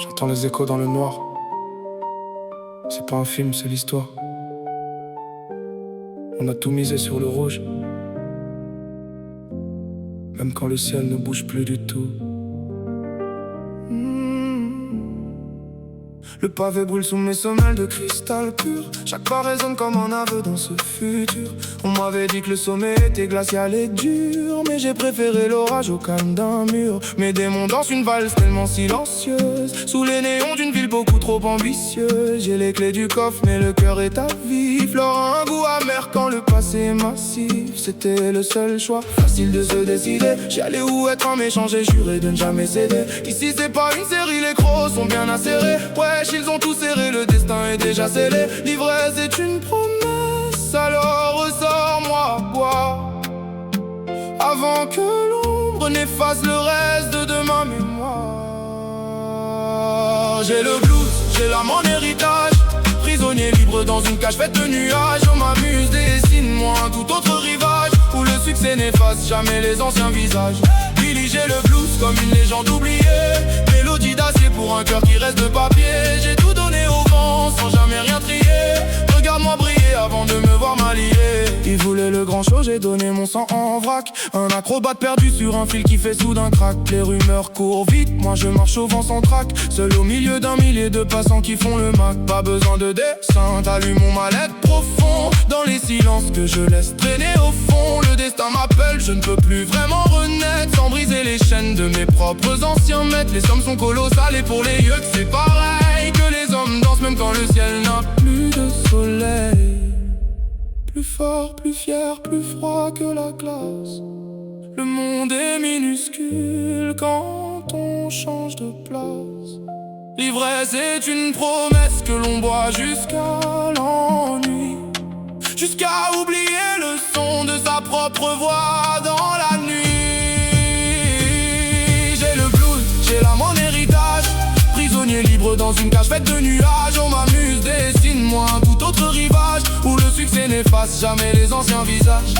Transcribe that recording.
J'entends les échos dans le noir. C'est pas un film, c'est l'histoire. On a tout misé sur le rouge, même quand le ciel ne bouge plus du tout. Le pavé brûle sous mes semelles de cristal pur. Chaque pas résonne comme un aveu dans ce futur. On m'avait dit que le sommet était glacial et dur, mais j'ai préféré l'orage au calme d'un mur. Mes démons dansent une valse tellement silencieuse, sous les néons d'une ville beaucoup trop ambitieuse. J'ai les clés du coffre mais le cœur est à vif. L'or a un goût amer quand le passé est massif. C'était le seul choix, facile de se décider. J'allais où être un méchant, j'ai juré de ne jamais céder. Ici c'est pas une série, les crocs sont bien acérés. Wesh, ils ont tout serré, le destin est déjà scellé. L'ivresse est une promesse, alors ressors-moi boire, avant que l'ombre n'efface le reste de ma mémoire. J'ai le blues, j'ai l'âme en héritage, prisonnier libre dans une cage faite de nuages. On m'amuse, dessine-moi un tout autre rivage, où le succès n'efface jamais les anciens visages. Billy, j'ai le blues comme une légende oubliée, mélodie d'acier pour un cœur qui reste de papier. J'ai tout donné au vent sans jamais rien trier. Regarde-moi briller avant de me voir m'allier. Ils voulaient le grand show, j'ai donné mon sang en vrac. Un acrobate perdu sur un fil qui fait soudain crack. Les rumeurs courent vite, moi je marche au vent sans trac, seul au milieu d'un millier de passants qui font le Mac. Pas besoin de dessin, t'allumes mon mal-être profond, dans les silences que je laisse traîner au fond. Le destin m'appelle, je ne peux plus vraiment renaître sans briser les chaînes de mes propres anciens maîtres. Les sommes sont colossales et pour les yeux que c'est pareil, que les hommes dansent même quand le ciel n'a plus de soleil. Plus fort, plus fier, plus froid que la glace. Le monde est minuscule quand on change de place. L'ivresse est une promesse que l'on boit jusqu'à l'ennui, jusqu'à oublier le son de sa propre voix dans la nuit. J'ai le blues, j'ai l'âme en héritage, prisonnier libre dans une cage faite de nuages. On m'amuse, dessine-moi un tout autre rivage, où le succès n'efface jamais les anciens visages.